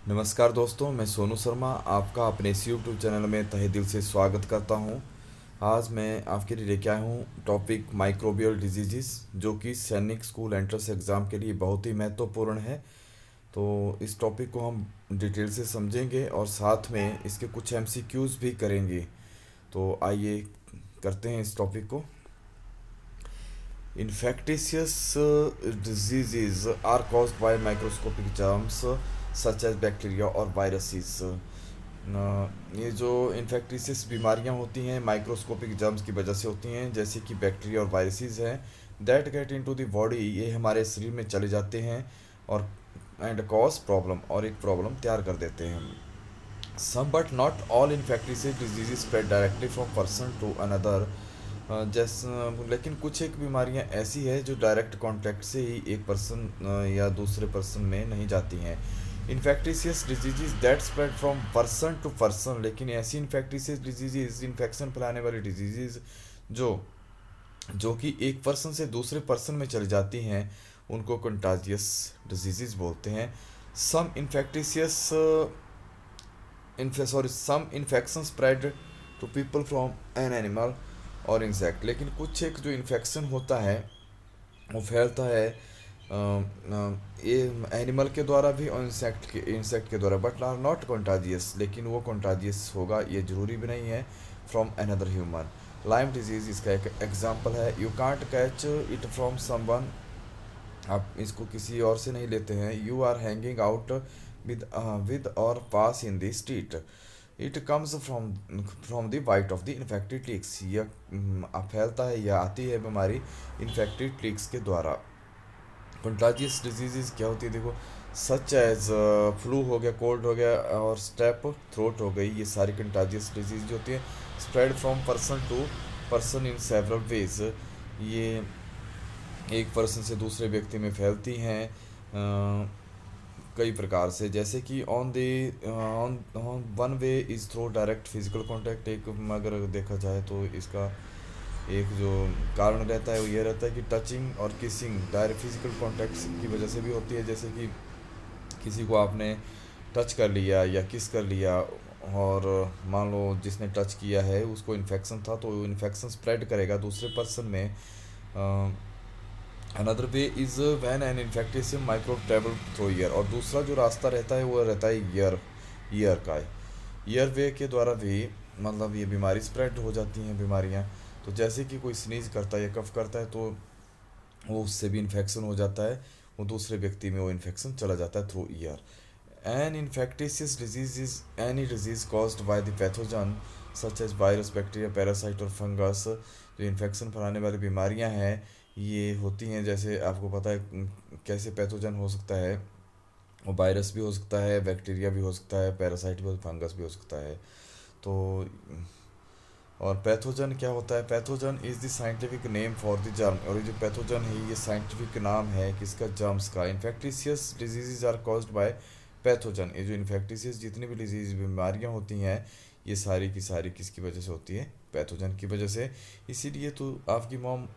नमस्कार दोस्तों, मैं सोनू शर्मा आपका अपने इस यूट्यूब चैनल में तहे दिल से स्वागत करता हूं। आज मैं आपके लिए लेके आया हूं टॉपिक माइक्रोबियल डिजीज़, जो कि सैनिक स्कूल एंट्रेंस एग्ज़ाम के लिए बहुत ही महत्वपूर्ण है। तो इस टॉपिक को हम डिटेल से समझेंगे और साथ में इसके कुछ एमसीक्यूज़ भी करेंगे। तो आइए करते हैं इस टॉपिक को। Infectious diseases are caused by microscopic germs such as bacteria or viruses. ये जो इन्फेक्टिशियस बीमारियां होती हैं माइक्रोस्कोपिक जर्म्स की वजह से होती हैं, जैसे कि बैक्टीरिया और वायरसेस हैं। That get into the body, ये हमारे शरीर में चले जाते हैं और एंड कॉज प्रॉब्लम, और एक प्रॉब्लम तैयार कर देते हैं। Some but not all infectious disease spread directly from person to another. जैसे लेकिन कुछ एक बीमारियां ऐसी है जो डायरेक्ट कांटेक्ट से ही एक पर्सन या दूसरे पर्सन में नहीं जाती हैं। Infectious disease that spread from person to person, लेकिन ऐसी इन्फेक्टिशियस डिजीज़, इन्फेक्शन फैलाने वाली डिजीज़ जो जो कि एक पर्सन से दूसरे पर्सन में चली जाती हैं, उनको कंटाजियस डिजीज़ बोलते हैं। Some infectious some infection spread to people from an animal और इंसेक्ट, लेकिन कुछ एक जो इन्फेक्शन होता है वो फैलता है ये एनिमल के द्वारा भी और इंसेक्ट के द्वारा, बट आर नॉट कंटाजियस, लेकिन वो कंटाजियस होगा ये ज़रूरी भी नहीं है from another human. Lyme disease इसका एक एग्जांपल है। You can't catch it from someone, आप इसको किसी और से नहीं लेते हैं। You are hanging out with और pass in the street, it comes from the bite of the infected ticks. यह फैलता है या आती है बीमारी इन्फेक्टेड टिक्स के द्वारा। कंटाजियस डिजीज़ क्या होती है देखो, सच एज फ्लू हो गया, कोल्ड हो गया और स्टेप थ्रोट हो गई, ये सारी कंटाजियस डिजीज़ जो होती है spread from person to person in several ways. ये एक पर्सन से दूसरे व्यक्ति में फैलती हैं कई प्रकार से, जैसे कि on the on one way is through direct physical contact. एक अगर देखा जाए तो इसका एक जो कारण रहता है वो ये रहता है कि टचिंग और किसिंग डायरेक्ट फिजिकल कांटेक्ट की वजह से भी होती है, जैसे कि किसी को आपने टच कर लिया या किस कर लिया और मान लो जिसने टच किया है उसको इन्फेक्शन था, तो इन्फेक्शन स्प्रेड करेगा दूसरे पर्सन में। Another way is when an infective micro travel through ear, और दूसरा जो रास्ता रहता है वो रहता है ईयर का। ईयर वे के द्वारा भी मतलब ये बीमारी स्प्रेड हो जाती हैं बीमारियाँ। तो जैसे कि कोई स्नीज करता है या कफ करता है तो वो उससे भी इन्फेक्शन हो जाता है, वो दूसरे व्यक्ति में वो इन्फेक्शन चला जाता है through ear. An infectious disease is any disease caused by the pathogen such as virus, bacteria, parasite और फंगस। जो इन्फेक्शन फैलाने वाली बीमारियां हैं ये होती हैं, जैसे आपको पता है कैसे पैथोजन हो सकता है, वो वायरस भी हो सकता है, बैक्टीरिया भी हो सकता है, पैरासाइट भी, फंगस भी हो सकता है। तो और पैथोजन क्या होता है, pathogen is the scientific name for the germ, और ये जो पैथोजन है ये साइंटिफिक नाम है किसका, जर्म्स का। Infectious disease are caused by pathogen, ये जो इन्फेक्टिशियस जितनी भी डिजीज बीमारियां होती हैं ये सारी की सारी किसकी वजह से होती है, पैथोजन की वजह से। इसीलिए तो आपकी मॉम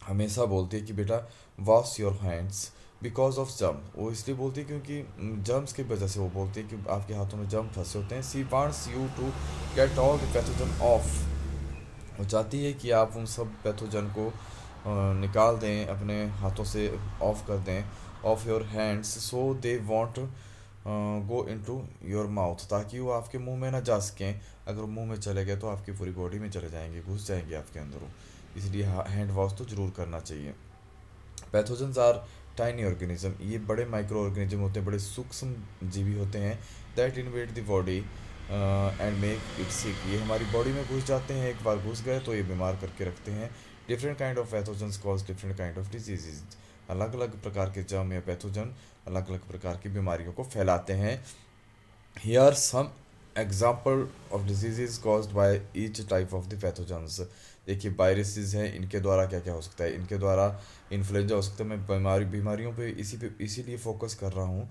हमेशा बोलती है कि बेटा wash your hands because of germ, वो इसलिए बोलती है क्योंकि जर्म्स की वजह से वो बोलती है कि आपके हाथों में जर्म फंसे होते हैं। She wants you to get all the pathogen off, वो चाहती है कि आप उन सब पैथोजन को निकाल दें अपने हाथों से, ऑफ कर दें, of your hands so they want go into your mouth, ताकि वो आपके मुंह में ना जा सकें। अगर मुंह में चले गए तो आपकी पूरी बॉडी में चले जाएंगे, घुस जाएंगे आपके अंदर, इसलिए हैंड वॉश तो ज़रूर करना चाहिए। पैथोजन्स आर टाइनी ऑर्गेनिज्म, ये बड़े माइक्रो ऑर्गेनिज्म होते हैं, बड़े सूक्ष्म जीवी होते हैं। That invade the body and make it sick, ये हमारी बॉडी में घुस जाते हैं, एक बार घुस गए तो ये बीमार करके रखते हैं। Different kind of pathogens cause different kind of diseases, अलग अलग प्रकार के जर्म या पैथोजन अलग अलग प्रकार की बीमारियों को फैलाते हैं। Here some example of diseases caused by each type of the pathogens. देखिए वायरसेस हैं, इनके द्वारा क्या क्या हो सकता है, इनके द्वारा इन्फ्लुएंजा हो सकता है। मैं बीमारियों पे इसीलिए फोकस कर रहा हूँ,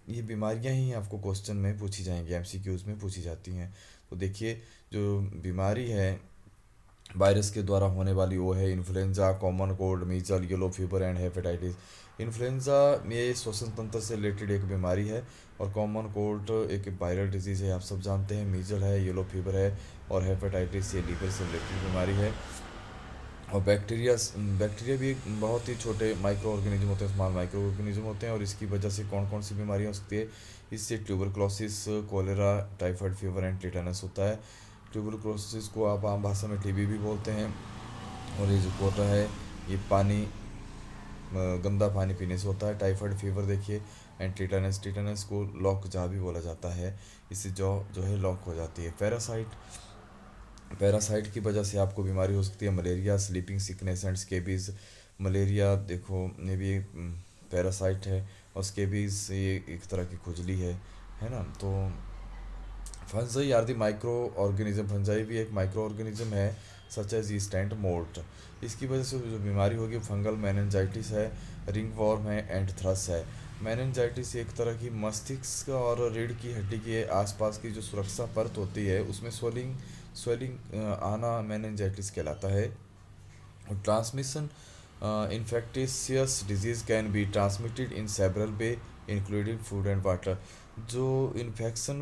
ये बीमारियाँ ही आपको क्वेश्चन में पूछी जाएंगी, एमसीक्यूज में पूछी जाती हैं। तो देखिए जो बीमारी है वायरस के द्वारा होने वाली वो है influenza, common cold, measle, yellow fever and hepatitis. Influenza ये श्वसन तंत्र से रिलेटेड एक बीमारी है, और कॉमन कोल्ड एक वायरल डिजीज़ है, आप सब जानते हैं। मीजल है, येलो फीवर है, और हेपेटाइटिस, ये लीवर से रिलेटेड बीमारी है। और बैक्टीरिया बैक्टीरिया भी एक बहुत ही छोटे माइक्रो ऑर्गेनिज्म होते हैं, स्मॉल माइक्रो ऑर्गेनिज्म होते हैं, और इसकी वजह से कौन कौन सी बीमारियाँ हो सकती है। इससे tuberculosis, cholera, typhoid fever and tetanus होता है। ट्यूबरक्लोसिस को आप आम भाषा में टीबी भी बोलते हैं। और ये जो कोलेरा है, ये पानी गंदा पानी पीने से होता है। टाइफाइड फीवर देखिए, एंड टीटानस, टीटानस को लॉक जा भी बोला जाता है, इससे जॉ जो है लॉक हो जाती है। पैरासाइट, पैरासाइट की वजह से आपको बीमारी हो सकती है malaria, sleeping sickness and scabies. Malaria देखो, ये भी पैरासाइट है, और स्केबीज ये एक तरह की खुजली है ना। तो fungi are the micro organism, fungi भी एक माइक्रो ऑर्गेनिज्म है, such as yeast and mould. इसकी वजह से जो बीमारी होगी फंगल मेनिनजाइटिस है, रिंग वॉर्म है, एंड थ्रस है। मेनिनजाइटिस एक तरह की मस्तिष्क और रीढ़ की हड्डी के आसपास की जो सुरक्षा परत होती है उसमें स्वेलिंग आना मेनिनजाइटिस कहलाता है। Transmission, infectious disease can be transmitted in several way, including food and water. जो इन्फेक्शन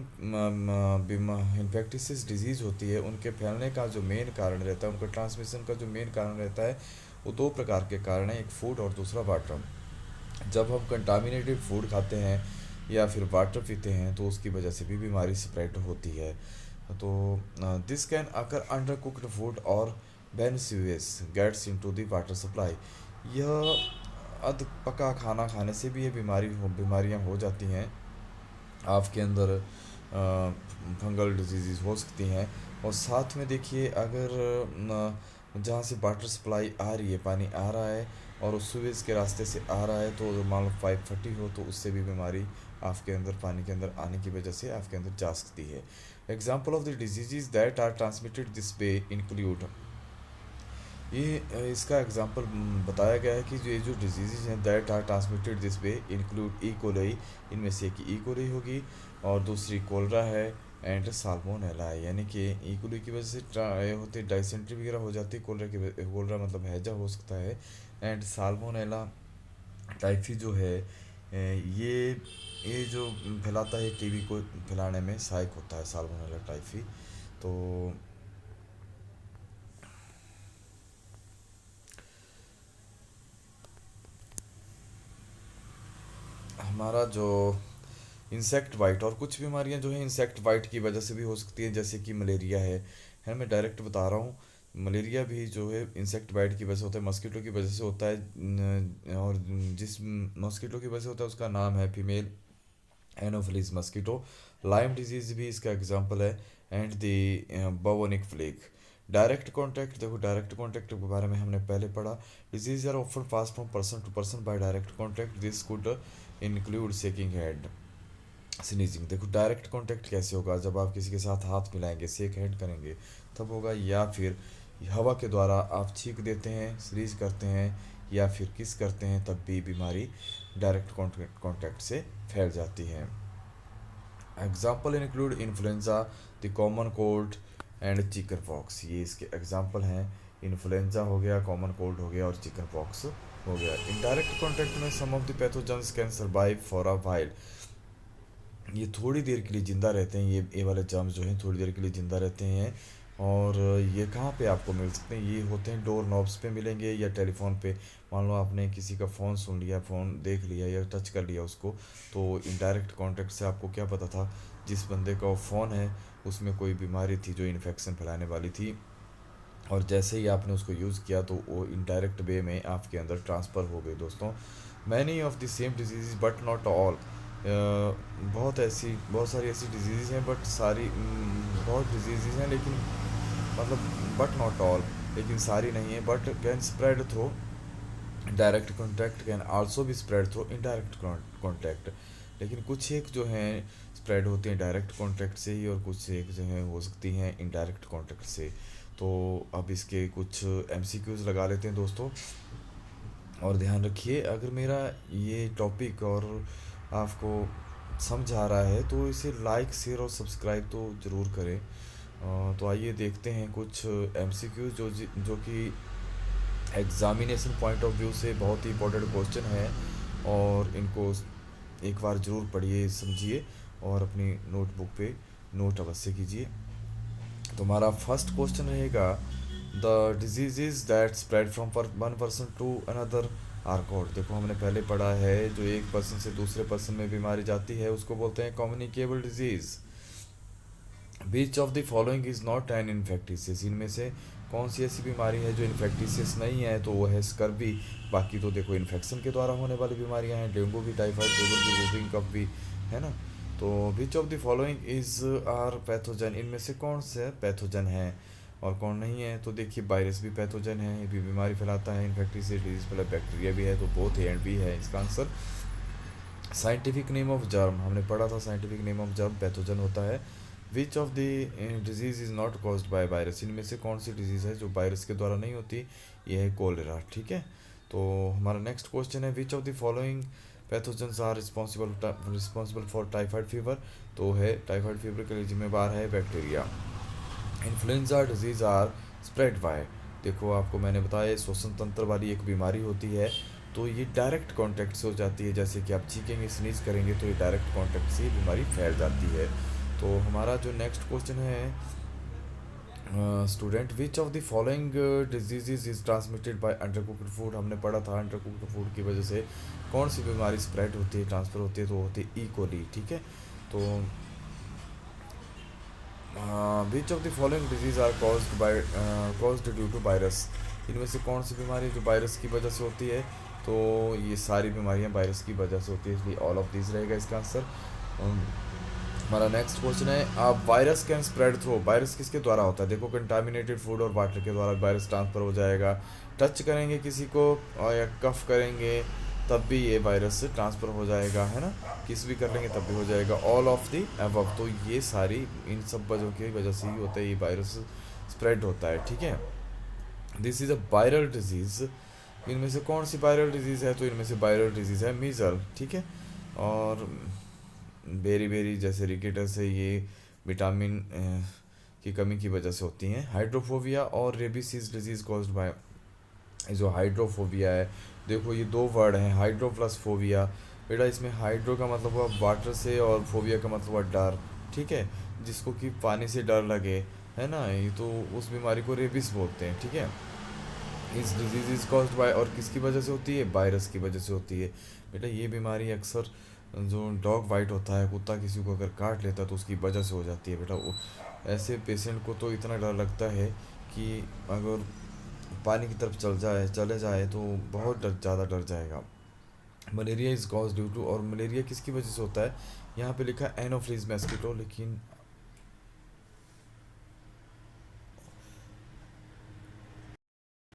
इन्फेक्टिस डिजीज़ होती है, उनके फैलने का जो मेन कारण रहता है, उनका ट्रांसमिशन का जो मेन कारण रहता है, वो दो प्रकार के कारण हैं, एक फूड और दूसरा वाटर। जब हम कंटामिनेटेड फूड खाते हैं या फिर वाटर पीते हैं तो उसकी वजह से भी बीमारी स्प्रेड होती है। तो this can occur under cooked food और when sewage gets into the water supply। यह अध पका खाना खाने से भी ये बीमारियां हो जाती हैं। आपके अंदर फंगल डिजीज़ हो सकती हैं। और साथ में देखिए, अगर जहाँ से वाटर सप्लाई आ रही है, पानी आ रहा है और उस सुएज के रास्ते से आ रहा है, तो मान लो पाइप फटी हो तो उससे भी बीमारी आपके अंदर, पानी के अंदर आने की वजह से आपके अंदर जा सकती है। Example of the disease that are transmitted this way include, ये इसका एग्जांपल बताया गया है कि जो ये जो डिजीज़ हैं that are transmitted this way include E coli, इनमें से एक ई कोलाई होगी, और दूसरी कोलरा है, एंड साल्मोनेला है। यानी कि ई कोलाई की वजह से ये होती है डाइसेंट्री वगैरह हो जाती है, कोलरा मतलब हैजा हो सकता है, एंड साल्मोनेला टाइफी जो है ये जो फैलाता है, टीबी को फैलाने में सहायक होता है साल्मोनेला टाइफी। तो हमारा जो इंसेक्ट बाइट, और कुछ बीमारियां जो है इंसेक्ट बाइट की वजह से भी हो सकती है, जैसे कि मलेरिया है मैं डायरेक्ट बता रहा हूँ। मलेरिया भी जो है इंसेक्ट बाइट की वजह से होता है, मस्कीटो की वजह से होता है। और जिस मस्कीटो की वजह से होता है उसका नाम है female anopheles mosquito. Lyme disease भी इसका एग्जांपल है, and the bubonic plague. Direct contact, देखो डायरेक्ट कॉन्टैक्ट के बारे में हमने पहले पढ़ा। Disease are often pass from person to person by direct contact, this could include shaking hand, sneezing. देखो डायरेक्ट कांटेक्ट कैसे होगा, जब आप किसी के साथ हाथ मिलाएंगे, शेक हैंड करेंगे, तब होगा, या फिर हवा के द्वारा आप छींक देते हैं, स्नीज करते हैं, या फिर किस करते हैं, तब भी बीमारी डायरेक्ट कांटेक्ट से फैल जाती है। Example include influenza, the common cold and chicken pox. ये इसके एग्जाम्पल हैं। इन्फ्लुएंजा हो गया, कॉमन कोल्ड हो गया, और चिकन पॉक्स हो गया। इनडायरेक्ट कॉन्टैक्ट में some of the pathogens can survive for a while, ये थोड़ी देर के लिए ज़िंदा रहते हैं, ये वाले जर्म्स जो हैं थोड़ी देर के लिए ज़िंदा रहते हैं। और ये कहाँ पे आपको मिल सकते हैं, ये होते हैं डोर नॉब्स पे मिलेंगे, या टेलीफोन पे। मान लो आपने किसी का फ़ोन सुन लिया, फ़ोन देख लिया या टच कर लिया उसको, तो इनडायरेक्ट कांटेक्ट से आपको क्या पता था, जिस बंदे का फ़ोन है उसमें कोई बीमारी थी जो इन्फेक्शन फैलाने वाली थी, और जैसे ही आपने उसको यूज़ किया तो वो इनडायरेक्ट वे में आपके अंदर ट्रांसफ़र हो गई। दोस्तों, many of the same disease but not all, बहुत सारी ऐसी डिजीज़ हैं, बट सारी बहुत डिजीज़ हैं, लेकिन मतलब बट नॉट ऑल, लेकिन सारी नहीं है। But can spread through direct contact, can also भी स्प्रेड थ्रू इनडायरेक्ट कॉन्टैक्ट। लेकिन कुछ एक जो हैं स्प्रेड होती हैं डायरेक्ट कॉन्टैक्ट से ही, और कुछ एक जो हैं हो सकती हैं इनडायरेक्ट कॉन्टैक्ट से। तो अब इसके कुछ एमसीक्यूज़ लगा लेते हैं दोस्तों, और ध्यान रखिए, अगर मेरा ये टॉपिक और आपको समझ आ रहा है तो इसे लाइक, शेयर और सब्सक्राइब तो ज़रूर करें। तो आइए देखते हैं कुछ एमसीक्यूज़ जो कि एग्ज़ामिनेशन पॉइंट ऑफ व्यू से बहुत ही इंपॉर्टेंट क्वेश्चन है। और इनको एक बार ज़रूर पढ़िए, समझिए और अपनी नोटबुक पे नोट अवश्य कीजिए। तो हमारा फर्स्ट क्वेश्चन रहेगा, the disease that spread from one person to another are called. देखो हमने पहले पढ़ा है, जो एक पर्सन से दूसरे पर्सन में बीमारी जाती है उसको बोलते हैं communicable disease. Which of the following is not an infectious. इनमें से कौन सी ऐसी बीमारी है जो इन्फेक्टिशियस नहीं है? तो वो है स्कर्वी। बाकी तो देखो इन्फेक्शन के द्वारा होने वाली बीमारियां हैं, डेंगू भी, टाइफाइड फीवर भी, वूफिंग कफ भी, है ना। तो which of the following is are pathogen. इनमें से कौन से पैथोजन है और कौन नहीं है? तो देखिए वायरस भी पैथोजन है, ये भी बीमारी फैलाता है, इन्फेक्टिशियस डिजीज पहले बैक्टीरिया भी है, तो बोथ ए एंड बी है इसका answer. Scientific name of germ हमने पढ़ा था, scientific name of germ pathogen होता है। Which of the disease is not caused by virus. इनमें से कौन सी डिजीज़ है जो वायरस के द्वारा नहीं होती? ये है कोलेरा, ठीक है। तो हमारा नेक्स्ट क्वेश्चन है, which of the following pathogens are responsible for typhoid fever. तो है टाइफाइड फीवर के लिए जिम्मेवार है bacteria. Influenza disease are spread by. देखो आपको मैंने बताया श्वसन तंत्र वाली एक बीमारी होती है, तो ये डायरेक्ट कांटेक्ट से हो जाती है। जैसे कि आप छींकेंगे, स्नीज करेंगे, तो ये डायरेक्ट कांटेक्ट से ये बीमारी फैल जाती है। तो हमारा जो नेक्स्ट क्वेश्चन है, student, which of the following disease is transmitted by undercooked food. हमने पढ़ा था अंडरकुक्ड फूड की वजह से कौन सी बीमारी स्प्रेड होती है, ट्रांसफ़र होती है? तो होती है ई कोली, ठीक है। तो which of the following disease are caused due to virus. इनमें से कौन सी बीमारी जो वायरस की वजह से होती है? तो ये सारी बीमारियां वायरस की वजह से होती है, इसलिए ऑल ऑफ दिस रहेगा इसका आंसर। हमारा नेक्स्ट क्वेश्चन है, virus can spread through. Virus किसके द्वारा होता है? देखो कंटामिनेटेड फूड और वाटर के द्वारा वायरस ट्रांसफ़र हो जाएगा। टच करेंगे किसी को और या कफ करेंगे तब भी ये वायरस ट्रांसफ़र हो जाएगा, है ना। किस भी कर लेंगे तब भी हो जाएगा। All of the above. तो ये सारी इन सब वजहों की वजह से ही होता है, ये वायरस स्प्रेड होता है, ठीक है। This is a viral disease. इनमें से कौन सी वायरल डिजीज़ है? तो इनमें से वायरल डिजीज़ है मीज़ल, ठीक है। और बेरी बेरी जैसे रिकेटस है, ये विटामिन की कमी की वजह से होती हैं। हाइड्रोफोबिया और रेबिस डिजीज़ कॉज्ड बाय। जो हाइड्रोफोबिया है, देखो ये दो वर्ड हैं, हाइड्रो प्लस फोबिया। बेटा इसमें हाइड्रो का मतलब हुआ वाटर से और फोबिया का मतलब हुआ डर, ठीक है। जिसको कि पानी से डर लगे, है ना, ये तो उस बीमारी को रेबिस बोलते हैं, ठीक है। इस डिजीज़ इज कॉज्ड बाय, और किसकी वजह से होती है? वायरस की वजह से होती है। बेटा ये बीमारी अक्सर जो डॉग वाइट होता है, कुत्ता किसी को अगर काट लेता है तो उसकी वजह से हो जाती है। बेटा ऐसे पेशेंट को तो इतना डर लगता है कि अगर पानी की तरफ चले जाए तो बहुत ज़्यादा डर जाएगा। Malaria is cause due to, और मलेरिया किसकी वजह से होता है? यहाँ पे लिखा है एनोफ्लीज मस्कीटो, लेकिन